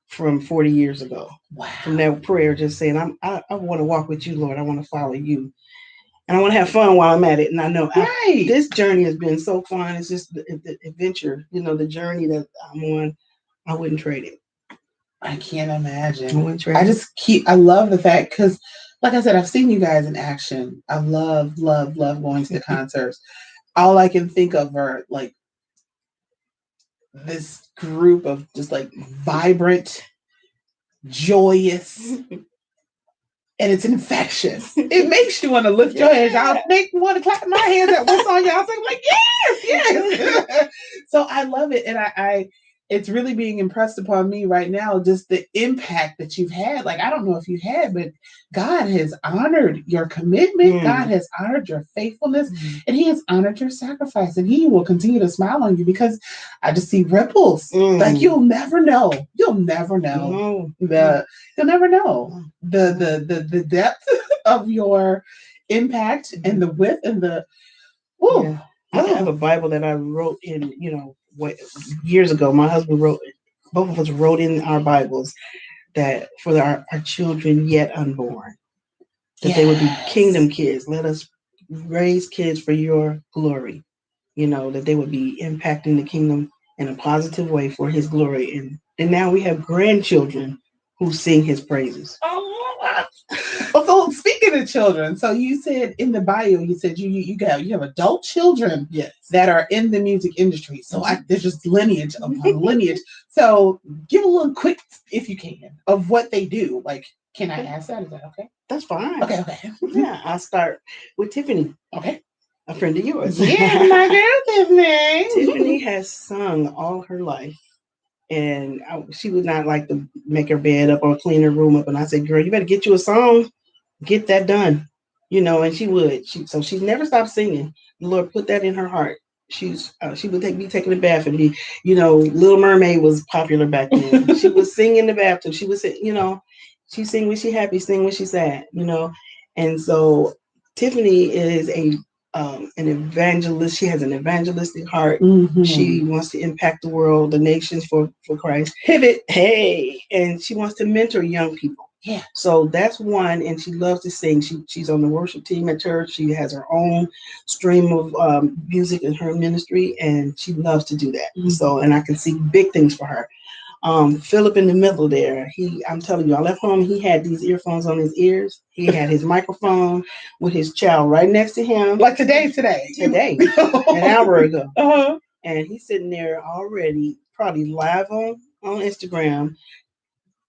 from 40 years ago. Wow. From that prayer, just saying, I want to walk with you, Lord. I want to follow you. And I want to have fun while I'm at it. And I know this journey has been so fun. It's just the adventure, the journey that I'm on. I wouldn't trade it. I can't imagine. I love the fact, because like I said, I've seen you guys in action. I love going to the concerts. All I can think of are like this group of just like vibrant, joyous, and it's infectious. It makes you want to lift your hands. I'll make me want to clap my hands at what song y'all sing. Like, yes. So I love it. And I it's really being impressed upon me right now, just the impact that you've had. Like, I don't know if you had, but God has honored your commitment. God has honored your faithfulness, and He has honored your sacrifice. And He will continue to smile on you, because I just see ripples. Like, you'll never know. You'll never know. You'll never know the depth of your impact and the width and the. I have a Bible that I wrote in, years ago. My husband wrote, both of us wrote in our Bibles that for our children yet unborn, that they would be kingdom kids. Let us raise kids for your glory. That they would be impacting the kingdom in a positive way for His glory. And now we have grandchildren who sing His praises. So speaking of children, so you said in the bio, you said you have adult children that are in the music industry. So there's just lineage upon lineage. So give a little quick, if you can, of what they do. Like, can I ask that? Is that okay? That's fine. Okay. Yeah, I'll start with Tiffany. Okay. A friend of yours. Yeah, my girl Tiffany. Tiffany has sung all her life. And she would not like to make her bed up or clean her room up. And I said, girl, you better get you a song. Get that done. And she would. So she's never stopped singing. The Lord put that in her heart. She would be taking a bath and be, Little Mermaid was popular back then. She would sing in the bathtub. She would say, she sing when she happy, sing when she's sad, And so Tiffany is an evangelist. She has an evangelistic heart. She wants to impact the world, the nations for Christ. Pivot, hey, and she wants to mentor young people. Yeah. So that's one, and she loves to sing. She's on the worship team at church. She has her own stream of music in her ministry, and she loves to do that. So, and I can see big things for her. Philip in the middle there, I'm telling you, I left home, he had these earphones on his ears. He had his microphone with his child right next to him. Like today, an hour ago. And he's sitting there already, probably live on Instagram,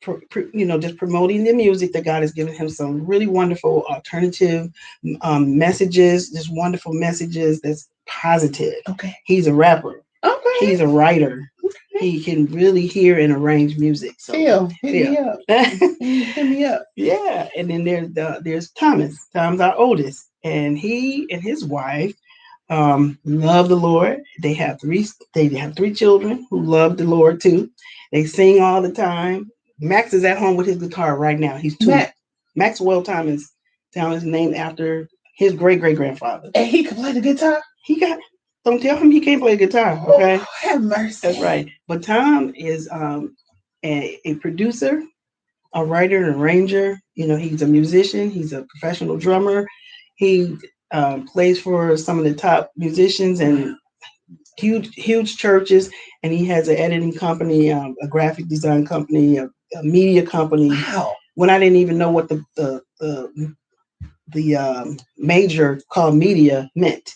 just promoting the music that God has given him. Some really wonderful alternative messages, just wonderful messages that's positive. Okay. He's a rapper. Okay. He's a writer. He can really hear and arrange music. So hit me up. Hit me up. Yeah. And then there's Thomas. Tom's our oldest. And he and his wife love the Lord. They have three children who love the Lord too. They sing all the time. Max is at home with his guitar right now. He's 2. Maxwell Thomas. Thomas named after his great-great-grandfather. And he can play the guitar? Don't tell him he can't play guitar, okay? Oh, have mercy. That's right. But Tom is a producer, a writer, an arranger. He's a musician. He's a professional drummer. He plays for some of the top musicians and huge churches. And he has an editing company, a graphic design company, a media company. Wow. When I didn't even know what the major called media meant.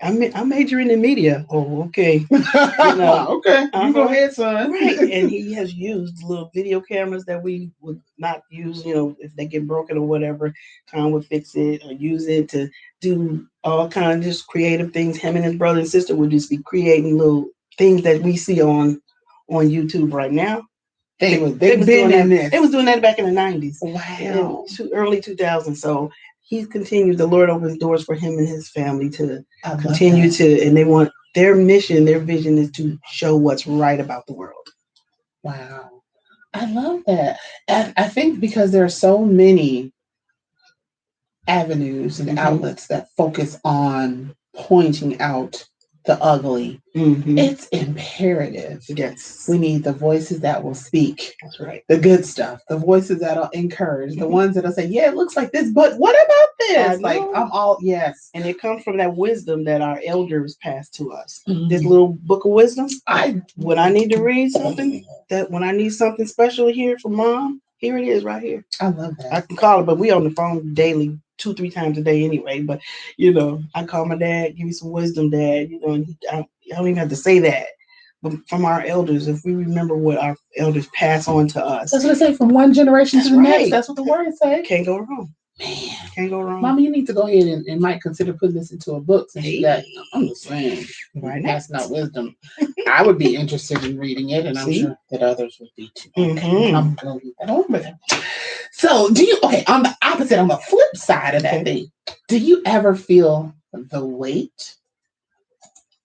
I'm majoring in media. Oh, okay. Okay. You go ahead, son. Right. And he has used little video cameras that we would not use, if they get broken or whatever. Tom would fix it or use it to do all kinds of just creative things. Him and his brother and sister would just be creating little things that we see on YouTube right now. They was doing that back in the 90s. Wow. Early 2000s. So he continues, the Lord opens doors for him and his family to continue to, and they want their mission, their vision is to show what's right about the world. Wow. I love that. And I think because there are so many avenues and outlets that focus on pointing out the ugly, it's imperative. Yes. We need the voices that will speak. That's right. The good stuff. The voices that'll encourage. The ones that'll say, yeah, it looks like this, but what about this? Like, I'm all, yes. And it comes from that wisdom that our elders passed to us. This little book of wisdom. When I need to read something, when I need something special to hear from Mom, here it is right here. I love that. I can call her, but we on the phone daily, 2-3 times a day anyway. But I call my dad, give me some wisdom, Dad. And I don't even have to say that, from our elders, if we remember what our elders pass on to us. That's what I say, from one generation to the next. That's what the words say. Can't go wrong. Man. Can't go wrong. Mama, you need to go ahead and might consider putting this into a book since you got, I'm just saying, passing out wisdom. I would be interested in reading it, and I'm sure that others would be too. Okay, I'm going to leave that over there. So, on the opposite, on the flip side of that thing, do you ever feel the weight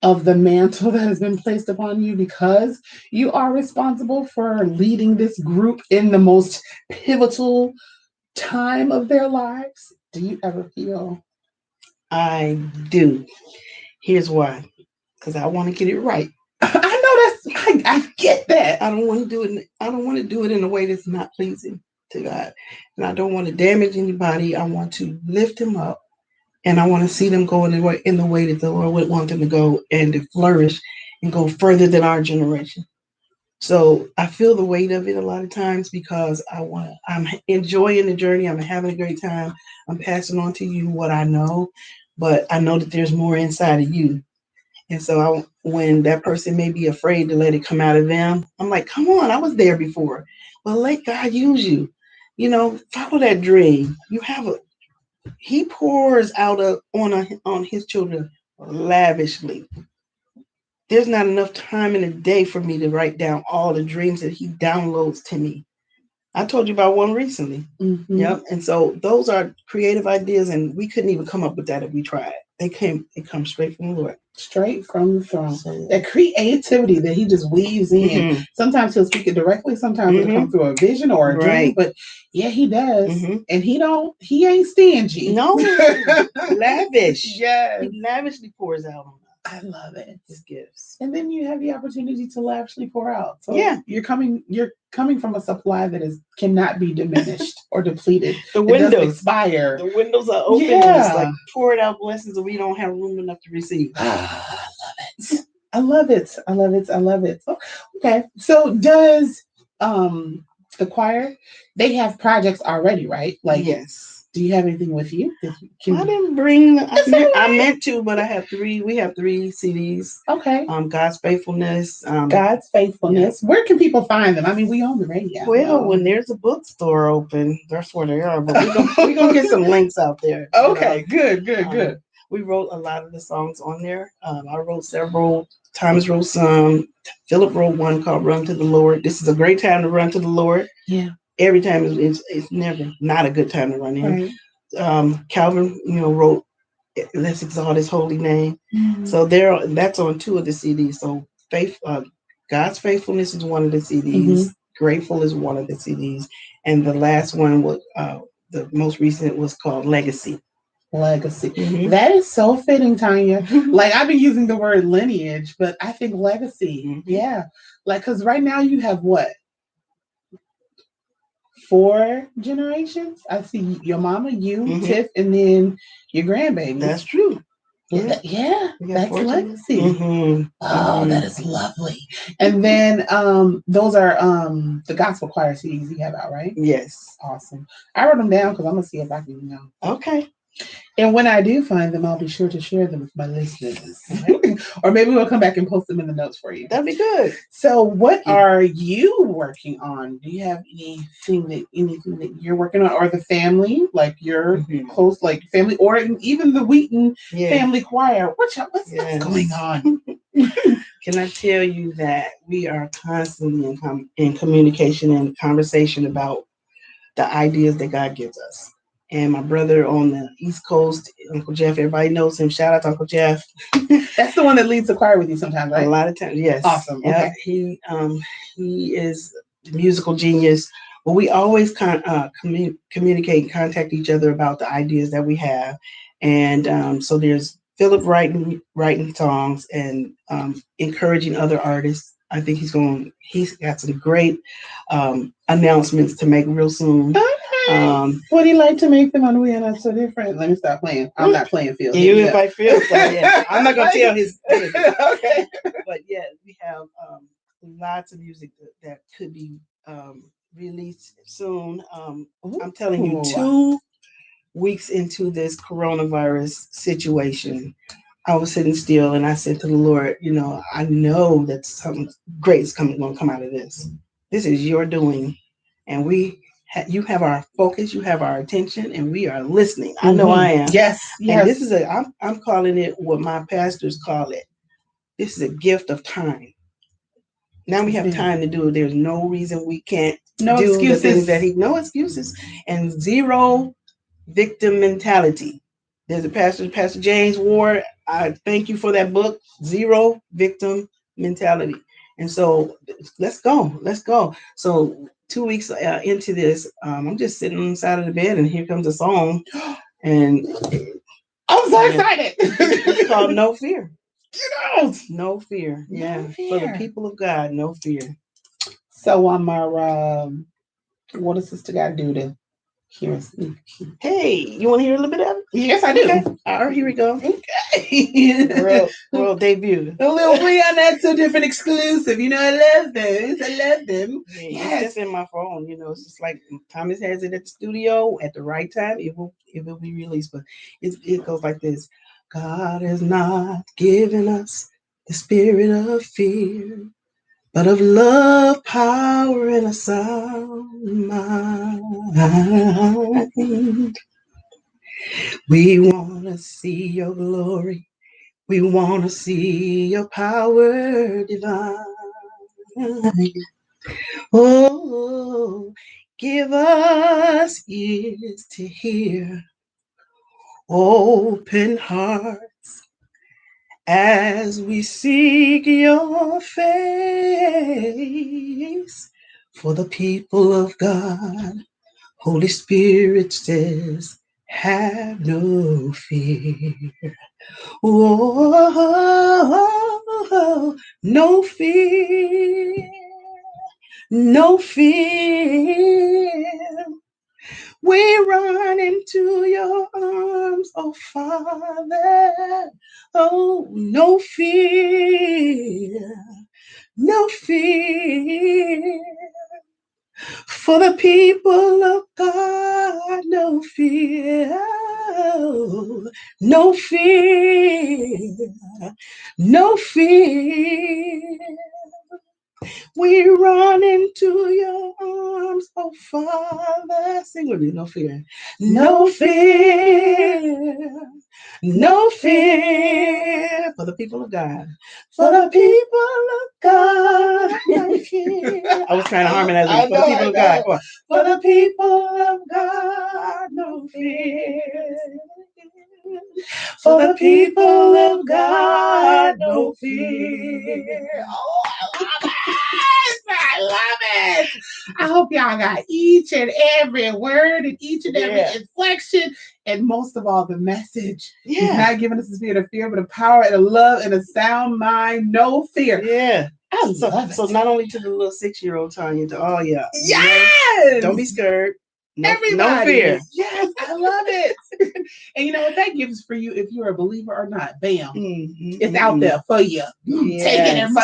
of the mantle that has been placed upon you because you are responsible for leading this group in the most pivotal time of their lives? Do you ever feel? I do. Here's why. Because I want to get it right. I get that. I don't want to do it. I don't want to do it in a way that's not pleasing to God, and I don't want to damage anybody. I want to lift them up, and I want to see them go in the way that the Lord would want them to go and to flourish and go further than our generation. So I feel the weight of it a lot of times because I'm enjoying the journey. I'm having a great time. I'm passing on to you what I know, but I know that there's more inside of you. And so when that person may be afraid to let it come out of them, I'm like, come on, I was there before. Well, let God use you. Follow that dream. He pours out on his children lavishly. There's not enough time in a day for me to write down all the dreams that he downloads to me. I told you about one recently. Mm-hmm. Yep. And so those are creative ideas, and we couldn't even come up with that if we tried. It comes straight from the Lord. Straight from the throne. So, that creativity that he just weaves in. Mm-hmm. Sometimes he'll speak it directly. Sometimes it'll come through a vision or a dream. But yeah, he does. Mm-hmm. And he ain't stingy. No. Lavish. Yes. He lavishly pours out on us. I love it. His gifts. And then you have the opportunity to lavishly pour out. So you're coming from a supply that cannot be diminished or depleted. The windows expire. The windows are open. Yeah. It's like pouring out blessings that we don't have room enough to receive. I love it. I love it. I love it. Okay. So does the choir, they have projects already, right? Like, yes. Do you have anything with you? I didn't bring. I meant to, but I have 3. We have 3 CDs. Okay. God's faithfulness. God's faithfulness. Yeah. Where can people find them? I mean, we own the radio. Well, when there's a bookstore open, that's where they are. But we're gonna get some links out there. Okay. Good. We wrote a lot of the songs on there. I wrote several. Thomas wrote some. Philip wrote one called "Run to the Lord." This is a great time to run to the Lord. Yeah. Every time it's never not a good time to run in. Right. Calvin, wrote "Let's Exalt His Holy Name." Mm-hmm. So that's on 2 of the CDs. So God's Faithfulness is one of the CDs. Mm-hmm. Grateful is one of the CDs, and the last one was the most recent was called Legacy. Mm-hmm. That is so fitting, Tanya. Like, I've been using the word lineage, but I think legacy. Mm-hmm. Yeah, like because right now you have what? 4 generations. I see your mama, you, mm-hmm. Tiff, and then your grandbaby. That's true. Yeah, that's legacy. Mm-hmm. Oh, that is lovely. And then those are the gospel choir CDs you have out, right? Yes. Awesome. I wrote them down because I'm gonna see if I can Okay. And when I do find them, I'll be sure to share them with my listeners. Or maybe we'll come back and post them in the notes for you. That'd be good. So what are you working on? Do you have anything that you're working on? Or the family, like your close, like family, or even the Wheaton family choir? What's going on? Can I tell you that we are constantly in communication and conversation about the ideas that God gives us? And my brother on the East Coast, Uncle Jeff, everybody knows him. Shout out to Uncle Jeff. That's the one that leads the choir with you sometimes, right? A lot of times, yes. Awesome. Okay. He is the musical genius. But we always communicate and contact each other about the ideas that we have. And so there's Philip writing songs and encouraging other artists. I think he's got some great announcements to make real soon. What do you like to make them on? We are not so different. Let me stop playing. I'm not playing Phil. You invite Phil. So I'm not gonna tell his. Okay. But yeah, we have lots of music that could be released soon. I'm telling you, 2 weeks into this coronavirus situation, I was sitting still and I said to the Lord, I know that something great is going to come out of this. This is your doing. And you have our focus, you have our attention, and we are listening. I know I am. Yes. And this is I'm calling it what my pastors call it. This is a gift of time. Now we have time to do it. There's no reason we can't do excuses. The things that no excuses, and zero victim mentality. There's a Pastor James Ward. I thank you for that book, Zero Victim Mentality. And so let's go. So 2 weeks into this, I'm just sitting on the side of the bed, and here comes a song, and I'm so excited. It's called No Fear. No fear. Yeah. For the people of God, no fear. So on my what does sister got to do to hear us? Hey, you want to hear a little bit of it? Yes, I do. Okay. All right, here we go. Okay. world debut. A little free on that, so different exclusive. I love those. I love them. Yes. It's just in my phone. It's just like Thomas has it at the studio at the right time. It will be released, but it goes like this. God has not given us the spirit of fear, but of love, power, and a sound mind. We want to see your glory. We want to see your power divine. Oh, give us ears to hear, open hearts as we seek your face. For the people of God, Holy Spirit says, have no fear. Oh, no fear, no fear. We run into your arms, oh Father. Oh, no fear, no fear. For the people of God, no fear, no fear, no fear. We run into your arms, oh Father. Sing with me, no fear. No fear, no fear. For the people of God. For the people of God, no fear. I was trying to harmonize it. For the people of God. For the people of God, no fear. For the people of God, no fear. Oh, I love it. I hope y'all got each and every word and each and every inflection, and most of all, the message. He's not giving us the spirit of fear, but a power and a love and a sound mind, no fear. Yeah. I love it. So not only to the little 6-year-old Tanya, to all y'all. Yes. Don't be scared. No, Everybody. No fear. Yes, I love it. And you know what that gives for you if you're a believer or not. Bam. It's out there for you. Take it and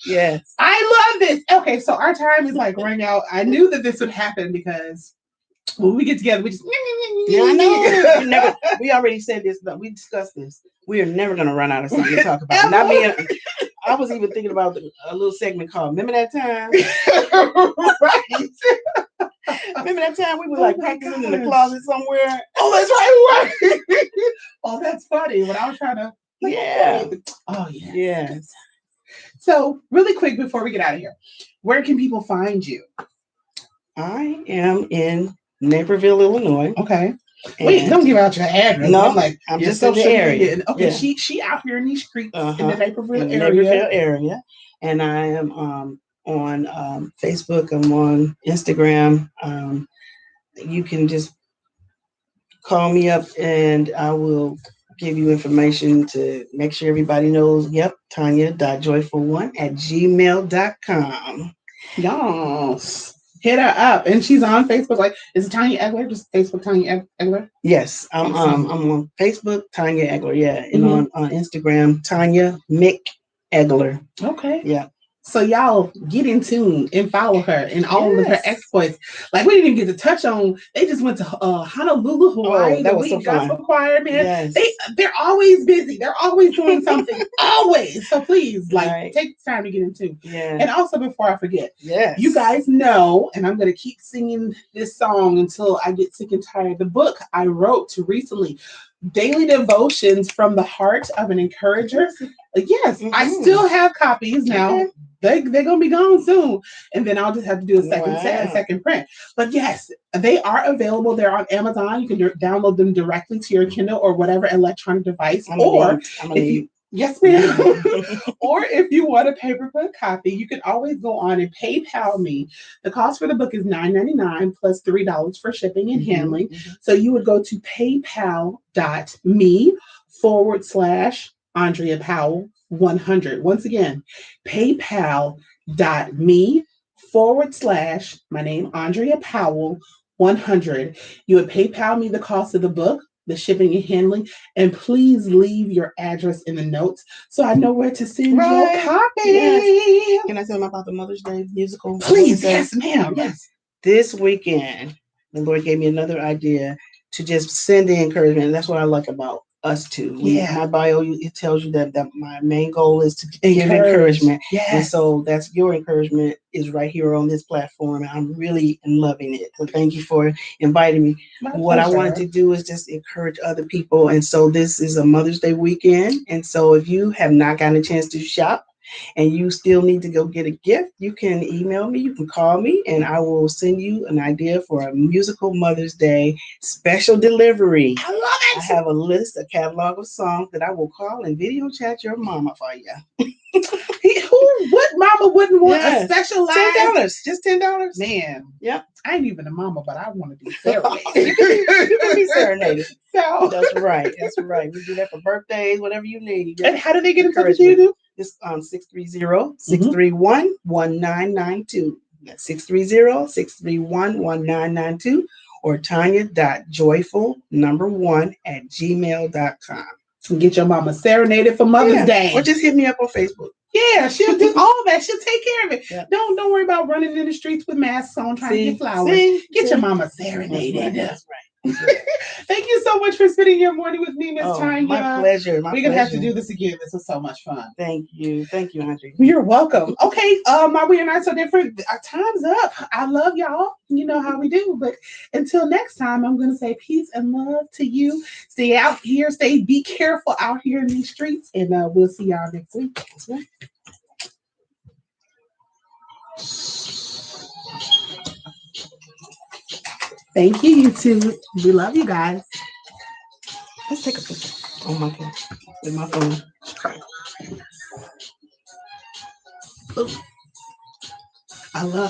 yes. I love this. Okay, so our time is like running out. I knew that this would happen because when we get together, we just I know. We already said this, but we discussed this. We are never gonna run out of something to talk about. Not me. I was even thinking about a little segment called "Remember that time?" Right. Remember that time we were like practicing in the closet somewhere? Oh, that's right. Oh, that's funny. When I was trying to. Oh, yeah. Yes. So, really quick before we get out of here, where can people find you? I am in Naperville, Illinois. Okay. Wait, don't give out your address. No, I'm just in the area. Okay, she out here in these streets in the Naperville area. And I am on Facebook. I'm on Instagram. You can just call me up and I will give you information to make sure everybody knows. Yep, Tanya.joyful1@gmail.com. Yes. Hit her up. And she's on Facebook. Like, is it Tanya Egler? Just Facebook Tanya Egler? Yes. I'm on Facebook, Tanya Egler, and on Instagram, Tanya Mick Egler. Okay. Yeah. So y'all get in tune and follow her and all of her Yes. exploits. Like we didn't even get to touch on. They just went to Honolulu, Hawaii. that The was so Week Gospel fun. Choir, man. Yes. They're always busy. They're always doing something. Always. So please, like, Right. take the time to get in tune. Yeah. And also, before I forget, Yes. you guys know, and I'm going to keep singing this song until I get sick and tired. The book I wrote to recently, Daily Devotions from the Heart of an Encourager. Yes, I still have copies now. Okay. They're gonna be gone soon, and then I'll just have to do a second set, a Wow. second print. But yes, they are available. They're on Amazon. You can download them directly to your Kindle or whatever electronic device. Yes, ma'am. Or if you want a paperback copy, you can always go on and PayPal me. The cost for the book is $9.99 plus $3 for shipping and handling. So you would go to paypal.me/Andrea Powell 100. Once again, paypal.me/my name, Andrea Powell 100. You would PayPal me the cost of the book, the shipping and handling, and please leave your address in the notes so I know where to send your copy. Yes. Can I tell them about the Mother's Day musical? Please, yes, ma'am. Yes. This weekend, the Lord gave me another idea to just send the encouragement. And that's what I like about us too. My bio, it tells you that my main goal is to give encouragement. Yes. And so that's your encouragement is right here on this platform. And I'm really loving it. So thank you for inviting me. What I wanted to do is just encourage other people. And so this is a Mother's Day weekend. And so if you have not gotten a chance to shop, and you still need to go get a gift, you can email me, you can call me, and I will send you an idea for a musical Mother's Day special delivery. I love it. I have a catalog of songs that I will call and video chat your mama for you. What mama wouldn't want a special live? $10, just $10. Man. Yep. I ain't even a mama, but I want to be serenaded. you can be serenaded. So That's right. We do that for birthdays, whatever you need. And how do they get in touch with you? It's 630-631-1992. That's 630-631-1992 or Tanya.joyful1@gmail.com. Get your mama serenaded for Mother's Day. Or just hit me up on Facebook. Yeah, she'll do all that. She'll take care of it. Yeah. Don't worry about running in the streets with masks on trying to get flowers. Get your mama serenaded. That's right. Thank you so much for spending your morning with me, Miss Tanya. My pleasure. We're gonna have to do this again. This was so much fun. Thank you, Andre. You're welcome. Okay, are we not so different? Our time's up. I love y'all. You know how we do. But until next time, I'm gonna say peace and love to you. Stay out here. Be careful out here in these streets, and we'll see y'all next week. That's right. Thank you, YouTube. We love you guys. Let's take a picture. Oh my God. With my phone. I love